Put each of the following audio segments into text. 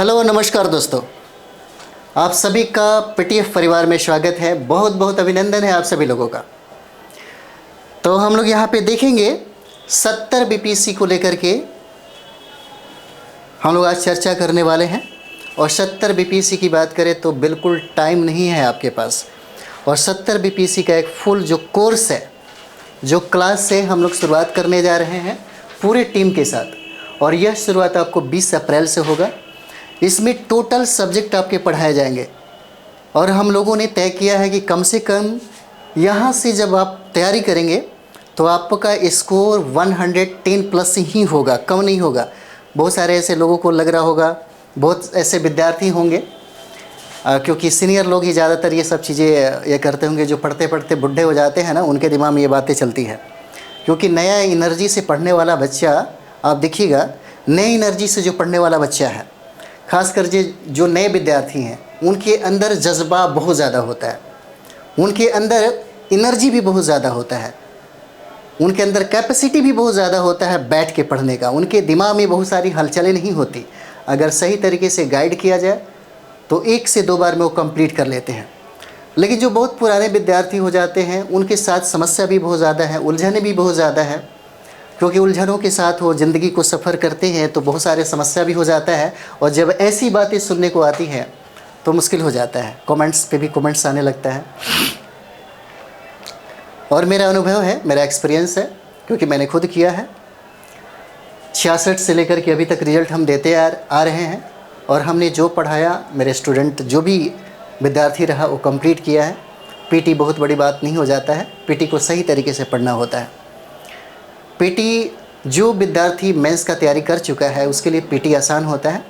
Hello नमस्कार दोस्तों, आप सभी का पीटीएफ परिवार में स्वागत है। बहुत बहुत अभिनंदन है आप सभी लोगों का। तो हम लोग यहाँ पे देखेंगे 70 बीपीसी को लेकर के हम लोग आज चर्चा करने वाले हैं। और 70 बीपीसी की बात करें तो बिल्कुल टाइम नहीं है आपके पास। और 70 बीपीसी का एक फुल जो कोर्स है, जो क्लास से हम लोग शुरुआत करने जा रहे हैं पूरे टीम के साथ। और यह शुरुआत आपको 20 अप्रैल से होगा। इसमें टोटल सब्जेक्ट आपके पढ़ाए जाएंगे और हम लोगों ने तय किया है कि कम से कम यहाँ से जब आप तैयारी करेंगे तो आपका स्कोर 110 प्लस ही होगा, कम नहीं होगा। बहुत सारे ऐसे लोगों को लग रहा होगा, बहुत ऐसे विद्यार्थी होंगे क्योंकि सीनियर लोग ही ज़्यादातर ये सब चीज़ें ये करते होंगे, जो पढ़ते पढ़ते बुढ़े हो जाते हैं ना, उनके दिमाग में ये बातें चलती है। क्योंकि नया एनर्जी से पढ़ने वाला बच्चा, आप देखिएगा नई एनर्जी से जो पढ़ने वाला बच्चा है, खासकर जो नए विद्यार्थी हैं, उनके अंदर जज्बा बहुत ज़्यादा होता है, उनके अंदर एनर्जी भी बहुत ज़्यादा होता है, उनके अंदर कैपेसिटी भी बहुत ज़्यादा होता है बैठ के पढ़ने का। उनके दिमाग में बहुत सारी हलचलें नहीं होती। अगर सही तरीके से गाइड किया जाए तो 1 से 2 बार में वो कंप्लीट कर लेते हैं। लेकिन जो बहुत पुराने विद्यार्थी हो जाते हैं, उनके साथ समस्या भी बहुत ज़्यादा है, उलझने भी बहुत ज़्यादा है। क्योंकि उलझनों के साथ वो ज़िंदगी को सफ़र करते हैं तो बहुत सारे समस्या भी हो जाता है। और जब ऐसी बातें सुनने को आती हैं तो मुश्किल हो जाता है, कमेंट्स पे भी कमेंट्स आने लगता है। और मेरा अनुभव है, मेरा एक्सपीरियंस है, क्योंकि मैंने खुद किया है। 66 से लेकर के अभी तक रिज़ल्ट हम देते आ रहे हैं। और हमने जो पढ़ाया, मेरे स्टूडेंट जो भी विद्यार्थी रहा वो कंप्लीट किया है। पीटी बहुत बड़ी बात नहीं हो जाता है, पीटी को सही तरीके से पढ़ना होता है। पीटी जो विद्यार्थी मेंस का तैयारी कर चुका है उसके लिए पीटी आसान होता है।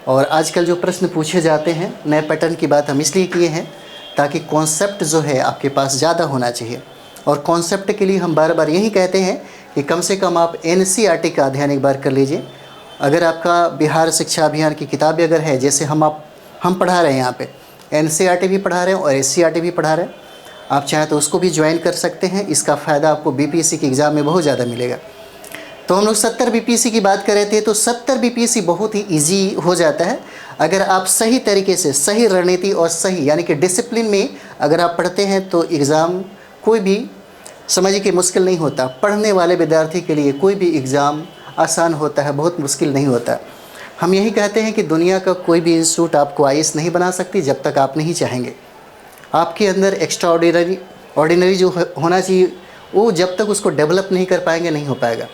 और आजकल जो प्रश्न पूछे जाते हैं, नए पैटर्न की बात हम इसलिए किए हैं ताकि कॉन्सेप्ट जो है आपके पास ज़्यादा होना चाहिए। और कॉन्सेप्ट के लिए हम बार बार यही कहते हैं कि कम से कम आप एनसीईआरटी का अध्ययन एक बार कर लीजिए। अगर आपका बिहार शिक्षा अभियान की किताबें अगर है, जैसे हम पढ़ा रहे हैं यहाँ पे, एनसीईआरटी भी पढ़ा रहे हैं और एससीईआरटी भी पढ़ा रहे हैं, आप चाहें तो उसको भी ज्वाइन कर सकते हैं। इसका फ़ायदा आपको बीपीएससी के एग्ज़ाम में बहुत ज़्यादा मिलेगा। तो हम लोग 70 बीपीएससी की बात कर रहे थे, तो 70 बीपीएससी बहुत ही इजी हो जाता है अगर आप सही तरीके से, सही रणनीति और सही यानी कि डिसिप्लिन में अगर आप पढ़ते हैं तो एग्ज़ाम कोई भी समझिए कि मुश्किल नहीं होता। पढ़ने वाले विद्यार्थी के लिए कोई भी एग्ज़ाम आसान होता है, बहुत मुश्किल नहीं होता। हम यही कहते हैं कि दुनिया का कोई भी इंस्टीट्यूट आपको आईएएस नहीं बना सकती जब तक आप नहीं चाहेंगे। आपके अंदर एक्स्ट्रा ऑर्डिनरी जो होना चाहिए, वो जब तक उसको डेवलप नहीं कर पाएंगे नहीं हो पाएगा।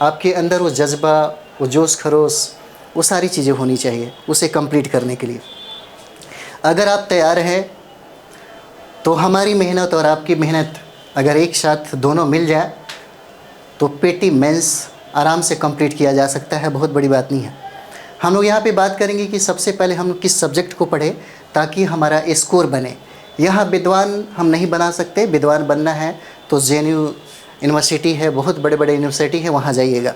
आपके अंदर वो जज्बा, वो जोश खरोश, वो सारी चीज़ें होनी चाहिए उसे कंप्लीट करने के लिए। अगर आप तैयार हैं तो हमारी मेहनत और आपकी मेहनत अगर एक साथ दोनों मिल जाए तो पीटी मेंस आराम से कंप्लीट किया जा सकता है, बहुत बड़ी बात नहीं है। हम लोग यहाँ पे बात करेंगे कि सबसे पहले हम किस सब्जेक्ट को पढ़ें ताकि हमारा स्कोर बने। यहाँ विद्वान हम नहीं बना सकते। विद्वान बनना है तो जेएनयू यूनिवर्सिटी है, बहुत बड़े बड़े यूनिवर्सिटी है, वहाँ जाइएगा,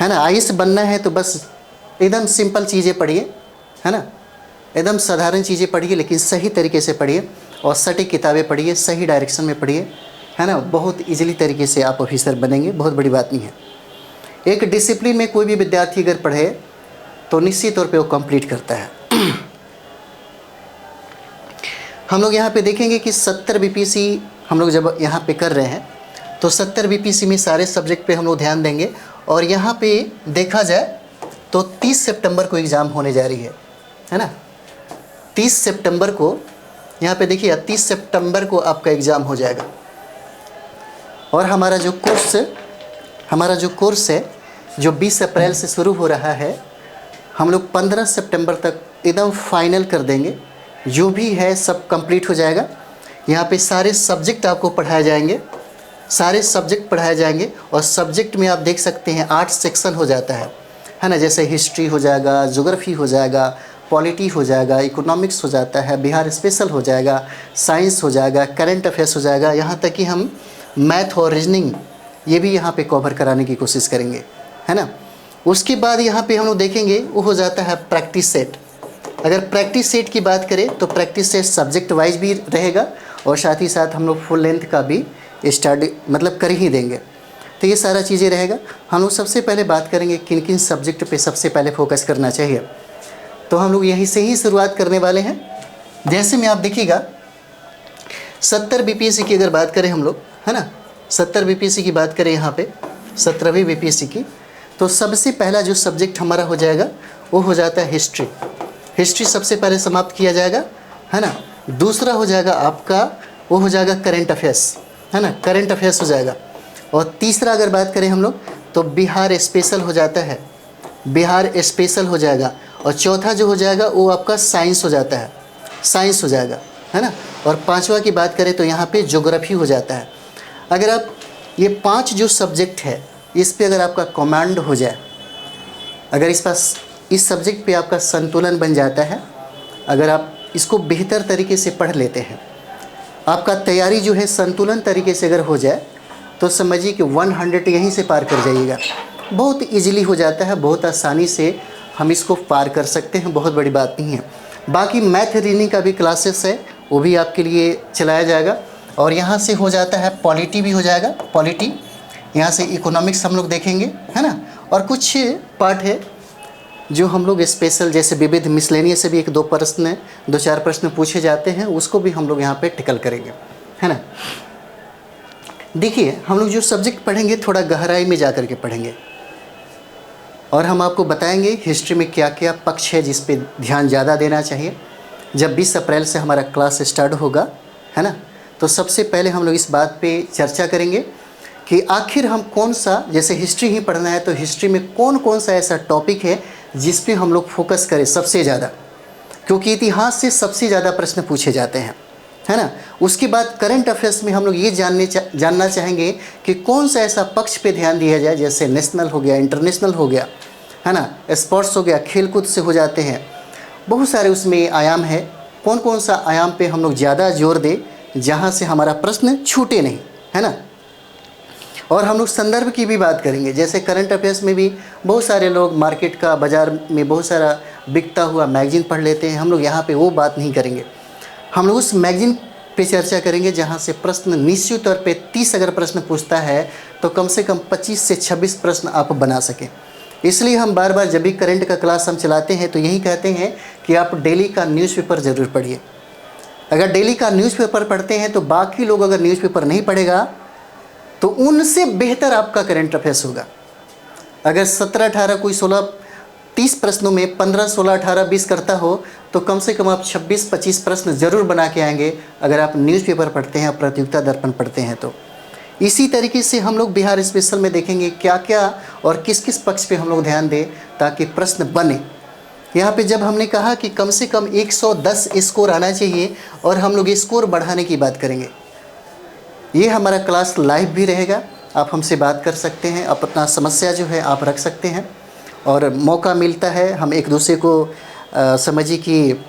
है ना। आईएएस बनना है तो बस एकदम सिंपल चीज़ें पढ़िए, है ना, एकदम साधारण चीज़ें पढ़िए, लेकिन सही तरीके से पढ़िए और सटीक किताबें पढ़िए, सही डायरेक्शन में पढ़िए, है ना। बहुत ईजिली तरीके से आप ऑफिसर बनेंगे, बहुत बड़ी बात नहीं है। एक डिसिप्लिन में कोई भी विद्यार्थी अगर पढ़े तो निश्चित तौर पे वो कंप्लीट करता है। हम लोग यहाँ पे देखेंगे कि 70 बीपीएससी हम लोग जब यहाँ पे कर रहे हैं तो 70 बीपीएससी में सारे सब्जेक्ट पे हम लोग ध्यान देंगे। और यहाँ पे देखा जाए तो 30 सितंबर को एग्ज़ाम होने जा रही है ना। 30 सितंबर को यहाँ पे देखिए, 30 सितंबर को आपका एग्ज़ाम हो जाएगा। और हमारा जो कोर्स है जो 20 अप्रैल से शुरू हो रहा है, हम लोग 15 सितंबर तक एकदम फाइनल कर देंगे। जो भी है सब कंप्लीट हो जाएगा। यहाँ पे सारे सब्जेक्ट आपको पढ़ाए जाएंगे, सारे सब्जेक्ट पढ़ाए जाएंगे। और सब्जेक्ट में आप देख सकते हैं 8 सेक्शन हो जाता है ना। जैसे हिस्ट्री हो जाएगा, ज्योग्राफी हो जाएगा, पॉलिटी हो जाएगा, इकोनॉमिक्स हो जाता है, बिहार स्पेशल हो जाएगा, साइंस हो जाएगा, करंट अफेयर्स हो जाएगा। यहाँ तक कि हम मैथ और रीजनिंग ये भी यहाँ पे कवर कराने की कोशिश करेंगे, है ना। उसके बाद यहाँ पे हम लोग देखेंगे वो हो जाता है प्रैक्टिस सेट। अगर प्रैक्टिस सेट की बात करें तो प्रैक्टिस सेट सब्जेक्ट वाइज भी रहेगा और साथ ही साथ हम लोग फुल लेंथ का भी स्टडी मतलब कर ही देंगे। तो ये सारा चीज़ें रहेगा। हम लोग सबसे पहले बात करेंगे किन किन सब्जेक्ट पे सबसे पहले फोकस करना चाहिए। तो हम लोग यहीं से ही शुरुआत करने वाले हैं। जैसे में आप देखिएगा 70 बीपीएससी की अगर बात करें हम लोग, है ना, 70 बीपीएससी की बात करें यहाँ पे 17वीं बीपीएससी की, तो सबसे पहला जो सब्जेक्ट हमारा हो जाएगा वो हो जाता है हिस्ट्री। हिस्ट्री सबसे पहले समाप्त किया जाएगा, है ना। दूसरा हो जाएगा आपका वो हो जाएगा करंट अफेयर्स, है ना, करंट अफेयर्स हो जाएगा। और तीसरा अगर बात करें हम लोग तो बिहार स्पेशल हो जाता है, बिहार स्पेशल हो जाएगा। और चौथा जो हो जाएगा वो आपका साइंस हो जाता है, साइंस हो जाएगा, है ना। और पांचवा की बात करें तो यहाँ पे ज्योग्राफी हो जाता है। अगर आप ये 5 जो सब्जेक्ट है इस पे अगर आपका कमांड हो जाए, अगर इस सब्जेक्ट पे आपका संतुलन बन जाता है, अगर आप इसको बेहतर तरीके से पढ़ लेते हैं, आपका तैयारी जो है संतुलन तरीके से अगर हो जाए तो समझिए कि 100 यहीं से पार कर जाइएगा। बहुत इजीली हो जाता है, बहुत आसानी से हम इसको पार कर सकते हैं, बहुत बड़ी बात नहीं है। बाकी मैथ रीजनिंग का भी क्लासेस है, वो भी आपके लिए चलाया जाएगा। और यहाँ से हो जाता है पॉलिटी भी हो जाएगा, पॉलिटी। यहाँ से इकोनॉमिक्स हम लोग देखेंगे, है ना। और कुछ पार्ट है जो हम लोग स्पेशल, जैसे विविध मिसलेनियस से भी 1-2 प्रश्न 2-4 प्रश्न पूछे जाते हैं, उसको भी हम लोग यहाँ पे टिकल करेंगे, है ना। देखिए हम लोग जो सब्जेक्ट पढ़ेंगे थोड़ा गहराई में जा कर के पढ़ेंगे और हम आपको बताएंगे हिस्ट्री में क्या क्या पक्ष है जिस पे ध्यान ज़्यादा देना चाहिए। जब 20 अप्रैल से हमारा क्लास स्टार्ट होगा, है ना, तो सबसे पहले हम लोग इस बात पे चर्चा करेंगे कि आखिर हम कौन सा, जैसे हिस्ट्री ही पढ़ना है तो हिस्ट्री में कौन कौन सा ऐसा टॉपिक है जिस पे हम लोग फोकस करें सबसे ज़्यादा, क्योंकि इतिहास से सबसे ज़्यादा प्रश्न पूछे जाते हैं, है ना। उसके बाद करंट अफेयर्स में हम लोग ये जानना चाहेंगे कि कौन सा ऐसा पक्ष पे ध्यान दिया जाए, जैसे नेशनल हो गया, इंटरनेशनल हो गया, है ना, स्पोर्ट्स हो गया, खेल कूद से हो जाते हैं, बहुत सारे उसमें आयाम है। कौन कौन सा आयाम पे हम लोग ज़्यादा जोर दें जहाँ से हमारा प्रश्न छूटे नहीं, है ना। और हम लोग संदर्भ की भी बात करेंगे, जैसे करंट अफेयर्स में भी बहुत सारे लोग मार्केट का, बाज़ार में बहुत सारा बिकता हुआ मैगज़ीन पढ़ लेते हैं। हम लोग यहाँ पे वो बात नहीं करेंगे, हम लोग उस मैगज़ीन पे चर्चा करेंगे जहाँ से प्रश्न निश्चित तौर पे 30 अगर प्रश्न पूछता है तो कम से कम 25 से 26 प्रश्न आप बना सकें। इसलिए हम बार बार जब भी करंट का क्लास हम चलाते हैं तो यही कहते हैं कि आप डेली का न्यूज़पेपर ज़रूर पढ़िए। अगर डेली का न्यूज़पेपर पढ़ते हैं तो बाकी लोग अगर न्यूज़पेपर नहीं पढ़ेगा तो उनसे बेहतर आपका करंट अफेयर्स होगा। अगर 17-18 कोई 16-30 प्रश्नों में 15-16-18-20 करता हो तो कम से कम आप 26-25 प्रश्न ज़रूर बना के आएंगे अगर आप न्यूज़पेपर पढ़ते हैं, प्रतियोगिता दर्पण पढ़ते हैं तो। इसी तरीके से हम लोग बिहार स्पेशल में देखेंगे क्या क्या और किस किस पक्ष पे हम लोग ध्यान दें ताकि प्रश्न बने। यहाँ पे जब हमने कहा कि कम से कम 110 स्कोर आना चाहिए और हम लोग स्कोर बढ़ाने की बात करेंगे। ये हमारा क्लास लाइव भी रहेगा, आप हमसे बात कर सकते हैं, अपना समस्या जो है आप रख सकते हैं और मौका मिलता है हम एक दूसरे को समझिए कि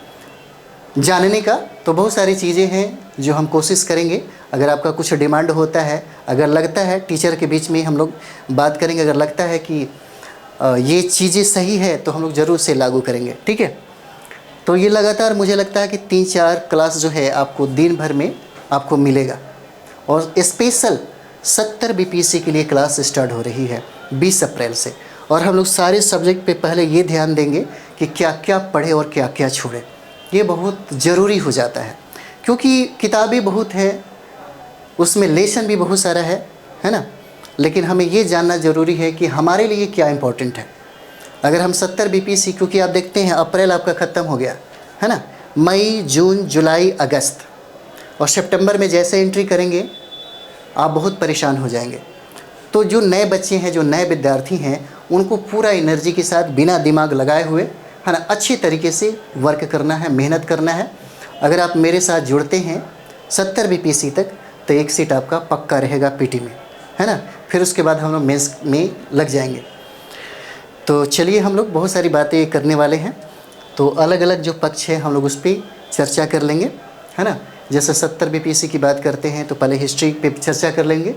जानने का। तो बहुत सारी चीज़ें हैं जो हम कोशिश करेंगे। अगर आपका कुछ डिमांड होता है, अगर लगता है टीचर के बीच में हम लोग बात करेंगे, अगर लगता है कि ये चीज़ें सही है तो हम लोग ज़रूर से लागू करेंगे, ठीक है। तो ये लगातार मुझे लगता है कि 3-4 क्लास जो है आपको दिन भर में आपको मिलेगा। और स्पेशल 70 बीपीएससी के लिए क्लास स्टार्ट हो रही है 20 अप्रैल से, और हम लोग सारे सब्जेक्ट पे पहले ये ध्यान देंगे कि क्या क्या पढ़े और क्या क्या छोड़े। ये बहुत ज़रूरी हो जाता है क्योंकि किताबें बहुत हैं, उसमें लेसन भी बहुत सारा है ना। लेकिन हमें ये जानना ज़रूरी है कि हमारे लिए क्या इम्पोर्टेंट है। अगर हम 70 बीपीएससी, क्योंकि आप देखते हैं अप्रैल आपका ख़त्म हो गया है ना, मई, जून, जुलाई, अगस्त और सितंबर में जैसे एंट्री करेंगे आप बहुत परेशान हो जाएंगे। तो जो नए बच्चे हैं, जो नए विद्यार्थी हैं, उनको पूरा एनर्जी के साथ बिना दिमाग लगाए हुए, है ना, अच्छे तरीके से वर्क करना है, मेहनत करना है। अगर आप मेरे साथ जुड़ते हैं 70 बीपीएससी तक तो एक सीट आपका पक्का रहेगा पीटी में, है ना। फिर उसके बाद हम लोग मेंस में लग जाएंगे। तो चलिए हम लोग बहुत सारी बातें करने वाले हैं, तो अलग अलग जो पक्ष है हम लोग उस पर चर्चा कर लेंगे, है ना। जैसे 70 बीपीएससी की बात करते हैं तो पहले हिस्ट्री पे चर्चा कर लेंगे,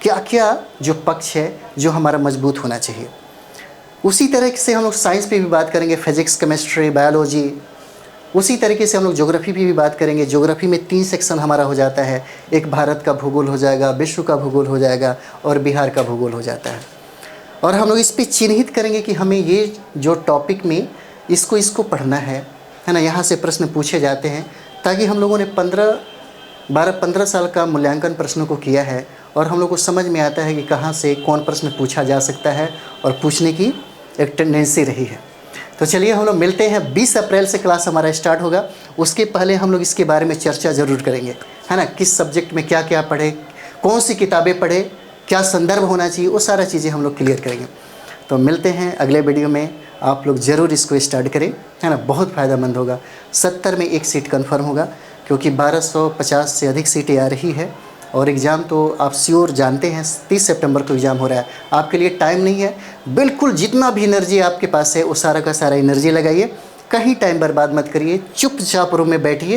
क्या क्या जो पक्ष है जो हमारा मजबूत होना चाहिए। उसी तरह से हम लोग साइंस पे भी बात करेंगे, फिजिक्स, केमिस्ट्री, बायोलॉजी। उसी तरीके से हम लोग ज्योग्राफी पे भी बात करेंगे। ज्योग्राफी में 3 सेक्शन हमारा हो जाता है, एक भारत का भूगोल हो जाएगा, विश्व का भूगोल हो जाएगा और बिहार का भूगोल हो जाता है। और हम लोग इस पर चिन्हित करेंगे कि हमें ये जो टॉपिक में इसको पढ़ना है ना। यहाँ से प्रश्न पूछे जाते हैं, ताकि हम लोगों ने 12-15 साल का मूल्यांकन प्रश्नों को किया है और हम लोग को समझ में आता है कि कहाँ से कौन प्रश्न पूछा जा सकता है और पूछने की एक टेंडेंसी रही है। तो चलिए हम लोग मिलते हैं। 20 अप्रैल से क्लास हमारा स्टार्ट होगा। उसके पहले हम लोग इसके बारे में चर्चा ज़रूर करेंगे, है ना। किस सब्जेक्ट में क्या क्या पढ़े, कौन सी किताबें पढ़े, क्या संदर्भ होना चाहिए, वो सारा चीज़ें हम लोग क्लियर करेंगे। तो मिलते हैं अगले वीडियो में। आप लोग ज़रूर इसको स्टार्ट करें, है ना। बहुत फ़ायदेमंद होगा। 70 में एक सीट कन्फर्म होगा, क्योंकि 1250 से अधिक सीटें आ रही है। और एग्ज़ाम तो आप श्योर जानते हैं 30 सितंबर को एग्ज़ाम हो रहा है। आपके लिए टाइम नहीं है। बिल्कुल जितना भी एनर्जी आपके पास है वो सारा का सारा एनर्जी लगाइए, कहीं टाइम बर्बाद मत करिए। चुपचाप रूम में बैठिए,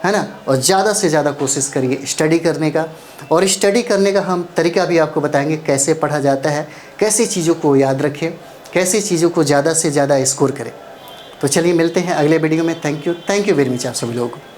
है ना, और ज़्यादा से ज़्यादा कोशिश करिए स्टडी करने का। और स्टडी करने का हम तरीका भी आपको बताएंगे, कैसे पढ़ा जाता है, कैसे चीज़ों को याद रखें, कैसे चीज़ों को ज़्यादा से ज़्यादा स्कोर करें। तो चलिए मिलते हैं अगले वीडियो में। थैंक यू वेरी मच आप सभी लोगों को।